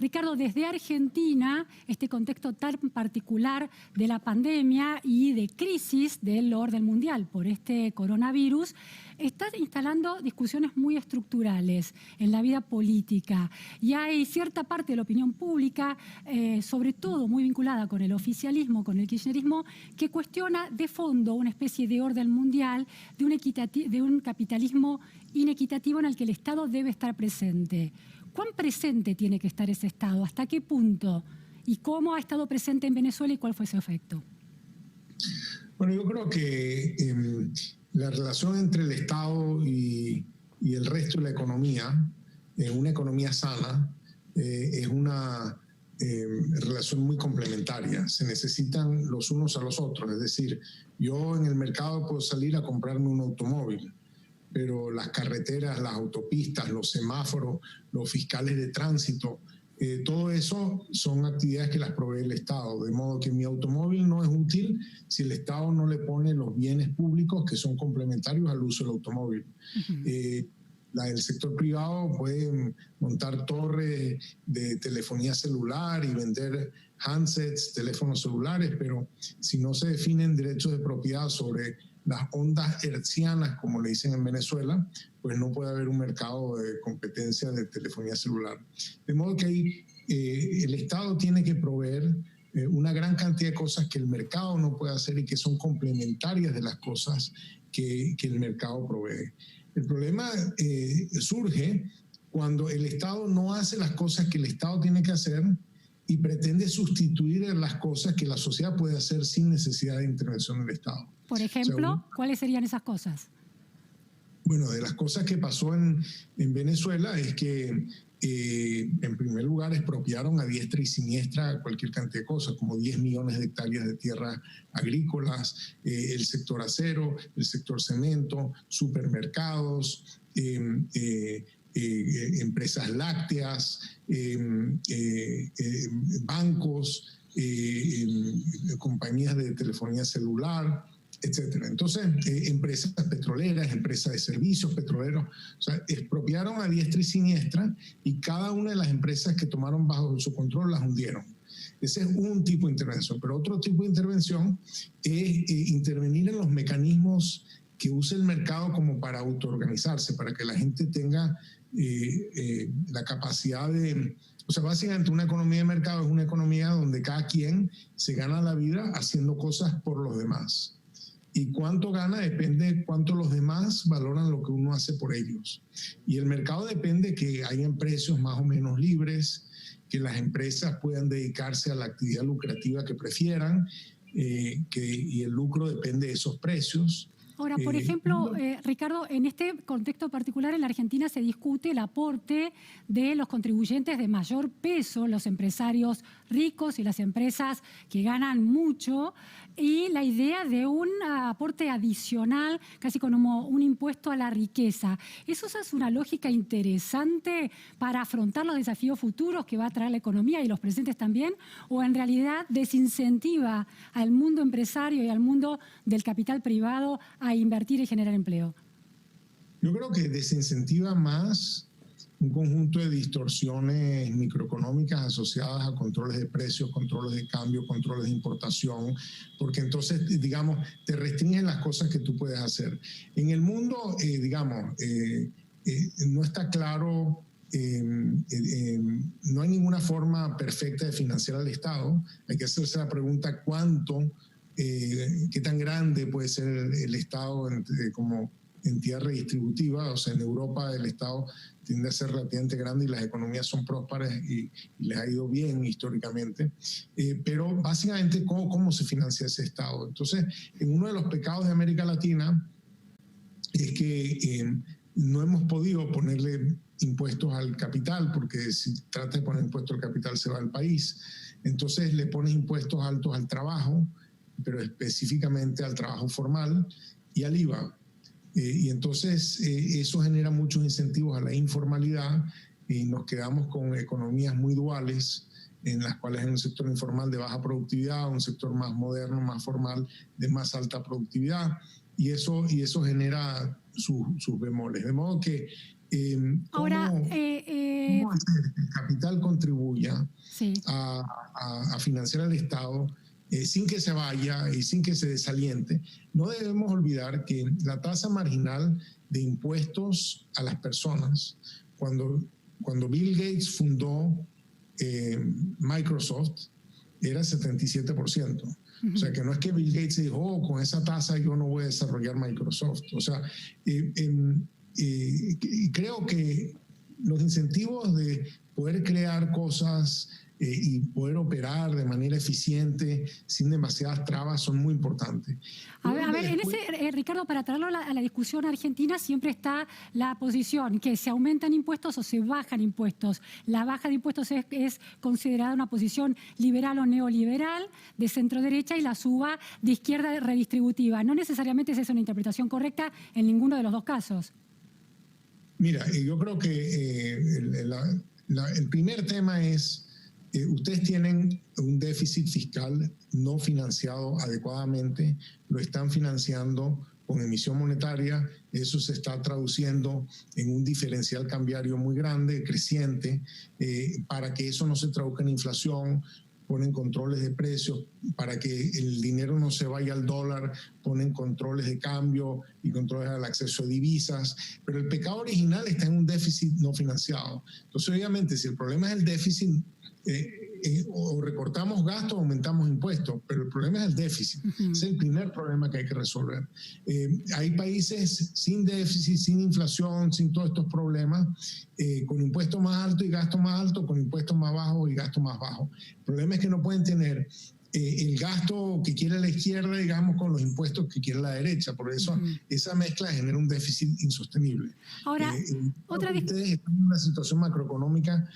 Ricardo, desde Argentina, este contexto tan particular de la pandemia y de crisis del orden mundial por este coronavirus, está instalando discusiones muy estructurales en la vida política. Y hay cierta parte de la opinión pública, sobre todo muy vinculada con el oficialismo, con el kirchnerismo, que cuestiona de fondo una especie de orden mundial, de un capitalismo inequitativo en el que el Estado debe estar presente. ¿Cuán presente tiene que estar ese Estado? ¿Hasta qué punto? ¿Y cómo ha estado presente en Venezuela y cuál fue su efecto? Bueno, yo creo que la relación entre el Estado y el resto de la economía, una economía sana, es una relación muy complementaria. Se necesitan los unos a los otros. Es decir, yo en el mercado puedo salir a comprarme un automóvil, pero las carreteras, las autopistas, los semáforos, los fiscales de tránsito, todo eso son actividades que las provee el Estado, de modo que mi automóvil no es útil si el Estado no le pone los bienes públicos que son complementarios al uso del automóvil. El sector privado puede montar torres de telefonía celular y vender handsets, teléfonos celulares, pero si no se definen derechos de propiedad sobre las ondas hertzianas, como le dicen en Venezuela, pues no puede haber un mercado de competencia de telefonía celular. De modo que ahí el Estado tiene que proveer una gran cantidad de cosas que el mercado no puede hacer y que son complementarias de las cosas que el mercado provee. El problema surge cuando el Estado no hace las cosas que el Estado tiene que hacer y pretende sustituir las cosas que la sociedad puede hacer sin necesidad de intervención del Estado. Por ejemplo, ¿cuáles serían esas cosas? Bueno, de las cosas que pasó en Venezuela es que, en primer lugar, expropiaron a diestra y siniestra cualquier cantidad de cosas, como 10 millones de hectáreas de tierras agrícolas, el sector acero, el sector cemento, supermercados, empresas lácteas, bancos, compañías de telefonía celular, etcétera. Entonces, empresas petroleras, empresas de servicios petroleros, o sea, expropiaron a diestra y siniestra y cada una de las empresas que tomaron bajo su control las hundieron. Ese es un tipo de intervención, pero otro tipo de intervención es intervenir en los mecanismos que usa el mercado como para autoorganizarse, para que la gente tenga la capacidad de... O sea, básicamente una economía de mercado es una economía donde cada quien se gana la vida haciendo cosas por los demás. Y cuánto gana depende de cuánto los demás valoran lo que uno hace por ellos. Y el mercado depende que hayan precios más o menos libres, que las empresas puedan dedicarse a la actividad lucrativa que prefieran, y el lucro depende de esos precios. Ahora, por ejemplo, Ricardo, en este contexto particular en la Argentina se discute el aporte de los contribuyentes de mayor peso, los empresarios ricos y las empresas que ganan mucho, y la idea de un aporte adicional, casi como un impuesto a la riqueza. ¿Eso es una lógica interesante para afrontar los desafíos futuros que va a traer la economía y los presentes también? ¿O en realidad desincentiva al mundo empresario y al mundo del capital privado a invertir y generar empleo? Yo creo que desincentiva más un conjunto de distorsiones microeconómicas asociadas a controles de precios, controles de cambio, controles de importación, porque entonces, digamos, te restringen las cosas que tú puedes hacer. En el mundo, no está claro, no hay ninguna forma perfecta de financiar al Estado. Hay que hacerse la pregunta qué tan grande puede ser el Estado como entidad redistributiva. O sea, en Europa el Estado tiende a ser relativamente grande y las economías son prósperas y les ha ido bien históricamente. Pero básicamente, ¿cómo se financia ese Estado? Entonces, uno de los pecados de América Latina es que no hemos podido ponerle impuestos al capital, porque si trata de poner impuestos al capital se va al país. Entonces le pones impuestos altos al trabajo, pero específicamente al trabajo formal y al IVA. Y entonces eso genera muchos incentivos a la informalidad y nos quedamos con economías muy duales, en las cuales hay un sector informal de baja productividad, un sector más moderno, más formal, de más alta productividad, y eso genera sus bemoles. De modo que Ahora, ¿cómo hacer que el capital contribuya sí. a financiar al Estado sin que se vaya y sin que se desaliente? No debemos olvidar que la tasa marginal de impuestos a las personas, cuando Bill Gates fundó Microsoft, era 77%. O sea, que no es que Bill Gates dijo, oh, con esa tasa yo no voy a desarrollar Microsoft. O sea, creo que los incentivos de poder crear cosas y poder operar de manera eficiente, sin demasiadas trabas, son muy importantes. A ver, en ese, Ricardo, para traerlo a la discusión argentina, siempre está la posición que se aumentan impuestos o se bajan impuestos. La baja de impuestos es considerada una posición liberal o neoliberal de centro derecha y la suba de izquierda redistributiva. No necesariamente es esa una interpretación correcta en ninguno de los dos casos. Mira, yo creo que el primer tema es, ustedes tienen un déficit fiscal no financiado adecuadamente, lo están financiando con emisión monetaria, eso se está traduciendo en un diferencial cambiario muy grande, creciente, para que eso no se traduzca en inflación. Ponen controles de precios para que el dinero no se vaya al dólar, ponen controles de cambio y controles al acceso a divisas, pero el pecado original está en un déficit no financiado. Entonces, obviamente, si el problema es el déficit, o recortamos gastos o aumentamos impuestos, pero el problema es el déficit. Es el primer problema que hay que resolver. Hay países sin déficit, sin inflación, sin todos estos problemas, con impuestos más altos y gastos más altos, con impuestos más bajos y gastos más bajos. El problema es que no pueden tener el gasto que quiere la izquierda, digamos, con los impuestos que quiere la derecha. Por eso esa mezcla genera un déficit insostenible. Ahora, ustedes están en una situación macroeconómica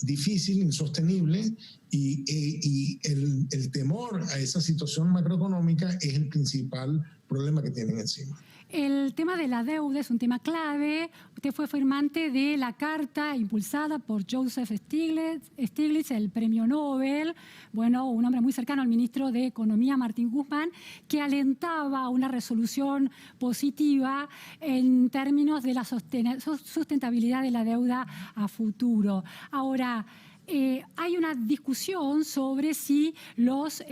difícil, insostenible, y el temor a esa situación macroeconómica es el principal problema que tienen encima. El tema de la deuda es un tema clave. Usted fue firmante de la carta impulsada por Joseph Stiglitz, el premio Nobel, bueno, un hombre muy cercano al ministro de Economía, Martín Guzmán, que alentaba una resolución positiva en términos de la sustentabilidad de la deuda a futuro. Ahora, hay una discusión sobre si los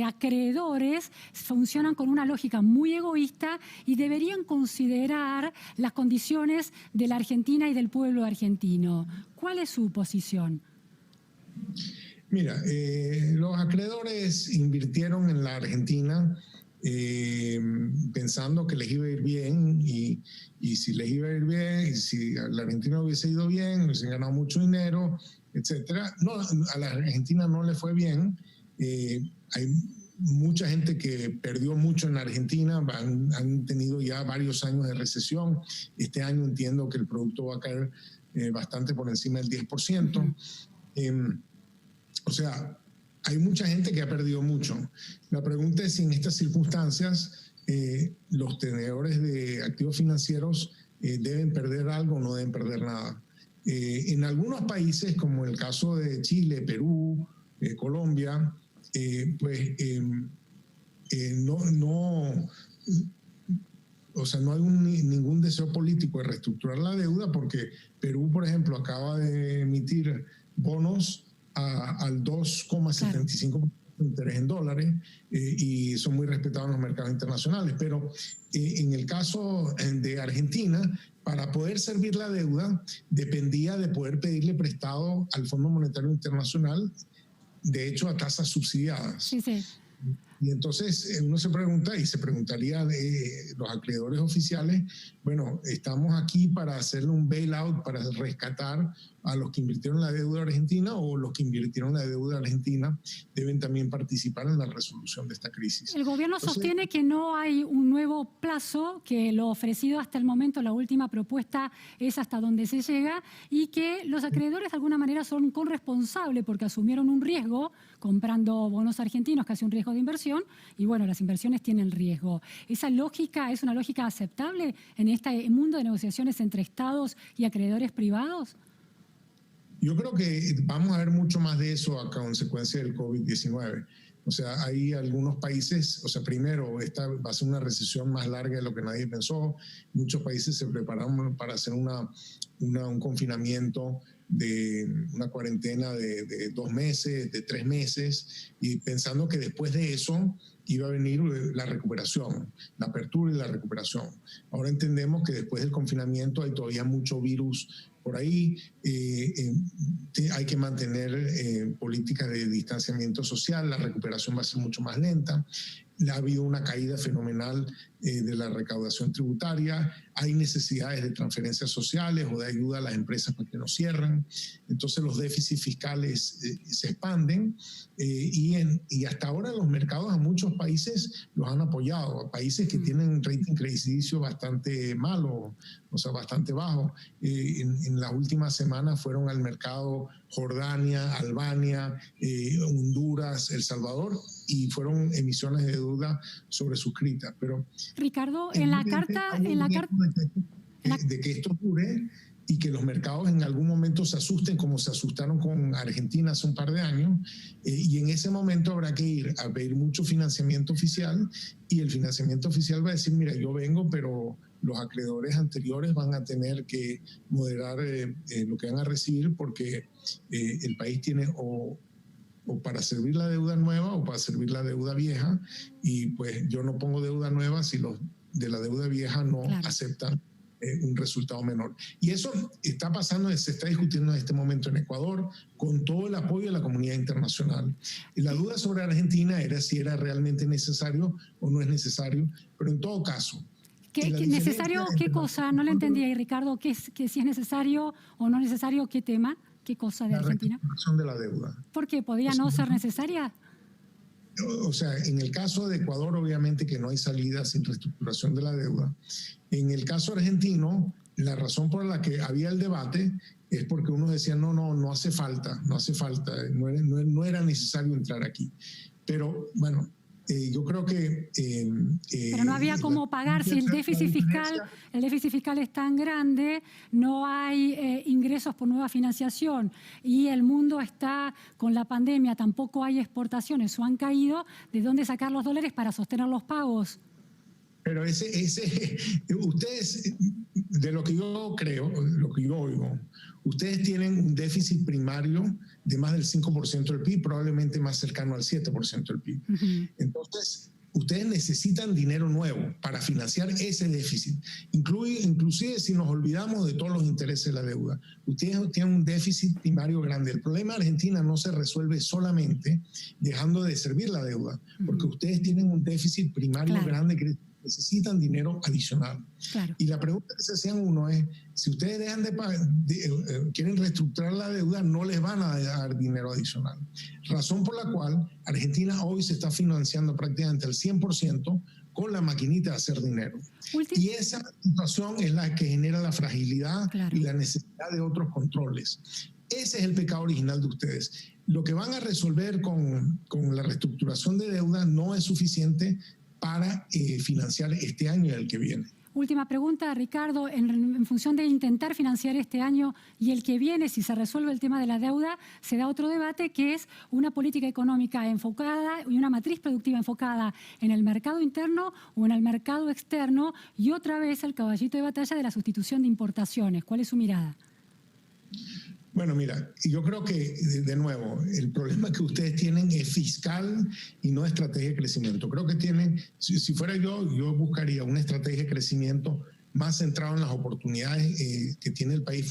acreedores funcionan con una lógica muy egoísta y deberían considerar las condiciones de la Argentina y del pueblo argentino. ¿Cuál es su posición? Mira, los acreedores invirtieron en la Argentina pensando que les iba a ir bien y si les iba a ir bien y si a la Argentina hubiese ido bien, hubiesen ganado mucho dinero, etcétera. No, a la Argentina no le fue bien. Hay mucha gente que perdió mucho en la Argentina, han tenido ya varios años de recesión. Este año entiendo que el producto va a caer bastante por encima del 10%. O sea, hay mucha gente que ha perdido mucho. La pregunta es si en estas circunstancias los tenedores de activos financieros deben perder algo o no deben perder nada. En algunos países, como el caso de Chile, Perú, Colombia, no hay ningún deseo político de reestructurar la deuda, porque Perú, por ejemplo, acaba de emitir bonos al 2,75% de interés en dólares y son muy respetados en los mercados internacionales. Pero en el caso de Argentina, para poder servir la deuda, dependía de poder pedirle prestado al Fondo Monetario Internacional, de hecho a tasas subsidiadas. Sí, sí. Y entonces uno se pregunta, y se preguntaría de los acreedores oficiales, bueno, estamos aquí para hacerle un bailout, para rescatar a los que invirtieron la deuda argentina, o los que invirtieron la deuda argentina deben también participar en la resolución de esta crisis. El gobierno sostiene que no hay un nuevo plazo, que lo ofrecido hasta el momento, la última propuesta es hasta donde se llega, y que los acreedores de alguna manera son corresponsables porque asumieron un riesgo comprando bonos argentinos, casi un riesgo de inversión, y bueno, las inversiones tienen riesgo. ¿Esa lógica es una lógica aceptable en este mundo de negociaciones entre estados y acreedores privados? Yo creo que vamos a ver mucho más de eso a consecuencia del COVID-19. O sea, hay algunos países, o sea, primero, esta va a ser una recesión más larga de lo que nadie pensó. Muchos países se prepararon para hacer un confinamiento de una cuarentena de 2 meses, de 3 meses, y pensando que después de eso iba a venir la recuperación, la apertura y la recuperación. Ahora entendemos que después del confinamiento hay todavía mucho virus por ahí, hay que mantener políticas de distanciamiento social, la recuperación va a ser mucho más lenta. Ha habido una caída fenomenal de la recaudación tributaria, hay necesidades de transferencias sociales o de ayuda a las empresas para que no cierren, entonces los déficits fiscales se expanden y hasta ahora los mercados a muchos países los han apoyado, a países que tienen rating crediticio bastante malo, o sea, bastante bajo. En las últimas semanas fueron al mercado Jordania, Albania, Honduras, El Salvador, y fueron emisiones de deuda sobresuscritas. Pero Ricardo, en la carta de que esto dure y que los mercados en algún momento se asusten como se asustaron con Argentina hace un par de años, y en ese momento habrá que ir a pedir mucho financiamiento oficial, y el financiamiento oficial va a decir, mira, yo vengo, pero los acreedores anteriores van a tener que moderar lo que van a recibir, porque el país tiene o para servir la deuda nueva o para servir la deuda vieja, y pues yo no pongo deuda nueva si los de la deuda vieja no aceptan un resultado menor. Y eso está pasando, se está discutiendo en este momento en Ecuador, con todo el apoyo de la comunidad internacional. Y la duda sobre Argentina era si era realmente necesario o no es necesario, pero en todo caso... ¿Necesario qué cosa? No le entendí ahí, Ricardo, que si es necesario o no necesario, ¿qué tema? ¿Qué cosa de Argentina? La reestructuración de la deuda. ¿Por qué? ¿Podría no ser necesaria? O sea, en el caso de Ecuador, obviamente que no hay salida sin reestructuración de la deuda. En el caso argentino, la razón por la que había el debate es porque uno decía, no hace falta, no era necesario entrar aquí. Pero bueno, yo creo que... pero no había cómo pagar si el déficit fiscal es tan grande, no hay ingresos por nueva financiación y el mundo está con la pandemia, tampoco hay exportaciones o han caído, ¿de dónde sacar los dólares para sostener los pagos? Pero ustedes, de lo que yo creo, lo que yo oigo, ustedes tienen un déficit primario de más del 5% del PIB, probablemente más cercano al 7% del PIB. Entonces, ustedes necesitan dinero nuevo para financiar ese déficit. Inclusive si nos olvidamos de todos los intereses de la deuda, ustedes tienen un déficit primario grande. El problema de Argentina no se resuelve solamente dejando de servir la deuda, porque ustedes tienen un déficit primario grande que necesitan dinero adicional. Y la pregunta que se hacían uno es, si ustedes dejan quieren reestructurar la deuda, no les van a dar dinero adicional. Razón por la cual Argentina hoy se está financiando prácticamente al 100% con la maquinita de hacer dinero. Y esa situación es la que genera la fragilidad y la necesidad de otros controles. Ese es el pecado original de ustedes. Lo que van a resolver con la reestructuración de deuda no es suficiente para financiar este año y el que viene. Última pregunta, Ricardo, en función de intentar financiar este año y el que viene, si se resuelve el tema de la deuda, se da otro debate que es una política económica enfocada y una matriz productiva enfocada en el mercado interno o en el mercado externo, y otra vez el caballito de batalla de la sustitución de importaciones. ¿Cuál es su mirada? Bueno, mira, yo creo que, de nuevo, el problema que ustedes tienen es fiscal y no estrategia de crecimiento. Creo que tienen, si fuera yo buscaría una estrategia de crecimiento más centrada en las oportunidades que tiene el país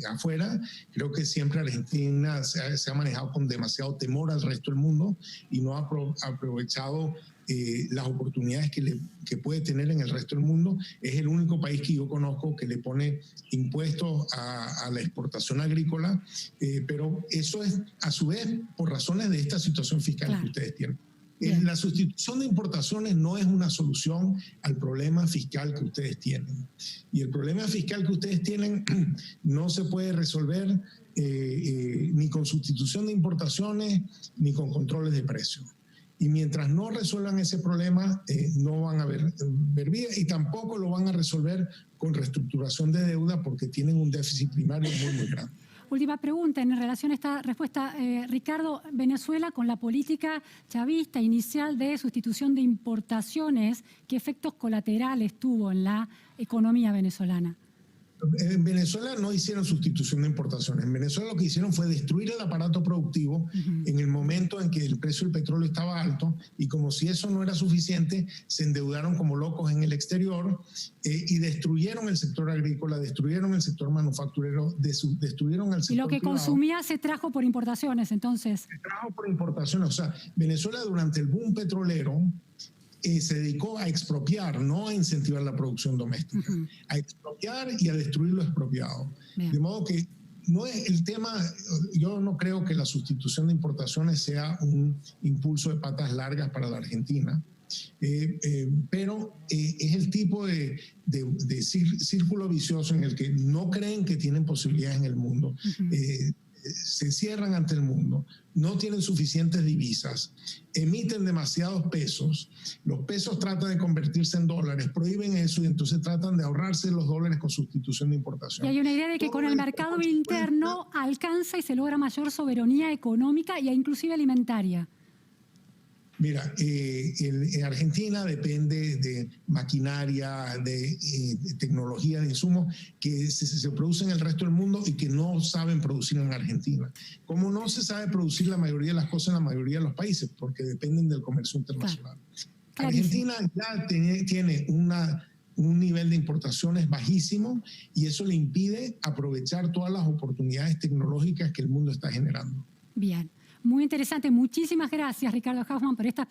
afuera. Creo que siempre Argentina se ha manejado con demasiado temor al resto del mundo y no ha aprovechado las oportunidades que puede tener en el resto del mundo. Es el único país que yo conozco que le pone impuestos a la exportación agrícola, pero eso es a su vez por razones de esta situación fiscal que ustedes tienen. La sustitución de importaciones no es una solución al problema fiscal que ustedes tienen. Y el problema fiscal que ustedes tienen no se puede resolver ni con sustitución de importaciones ni con controles de precios. Y mientras no resuelvan ese problema, no van a ver vía, y tampoco lo van a resolver con reestructuración de deuda porque tienen un déficit primario muy, muy grande. última pregunta en relación a esta respuesta. Ricardo, Venezuela con la política chavista inicial de sustitución de importaciones, ¿qué efectos colaterales tuvo en la economía venezolana? En Venezuela no hicieron sustitución de importaciones. En Venezuela lo que hicieron fue destruir el aparato productivo en el momento en que el precio del petróleo estaba alto, y como si eso no era suficiente, se endeudaron como locos en el exterior y destruyeron el sector agrícola, destruyeron el sector manufacturero, destruyeron el sector Y lo que privado. consumía se trajo por importaciones, entonces. Se trajo por importaciones. O sea, Venezuela durante el boom petrolero se dedicó a expropiar, no a incentivar la producción doméstica, a expropiar y a destruir lo expropiado. Bien. De modo que no es el tema, yo no creo que la sustitución de importaciones sea un impulso de patas largas para la Argentina, pero es el tipo de círculo vicioso en el que no creen que tienen posibilidades en el mundo. Se cierran ante el mundo, no tienen suficientes divisas, emiten demasiados pesos, los pesos tratan de convertirse en dólares, prohíben eso y entonces tratan de ahorrarse los dólares con sustitución de importación. Y hay una idea de que con el mercado interno alcanza y se logra mayor soberanía económica e inclusive alimentaria. Mira, Argentina depende de maquinaria, de tecnología, de insumos que se producen en el resto del mundo y que no saben producir en Argentina. Como no se sabe producir la mayoría de las cosas en la mayoría de los países, porque dependen del comercio internacional. Claro. Argentina ya tiene un nivel de importaciones bajísimo y eso le impide aprovechar todas las oportunidades tecnológicas que el mundo está generando. Bien. Muy interesante. Muchísimas gracias, Ricardo Haussmann, por esta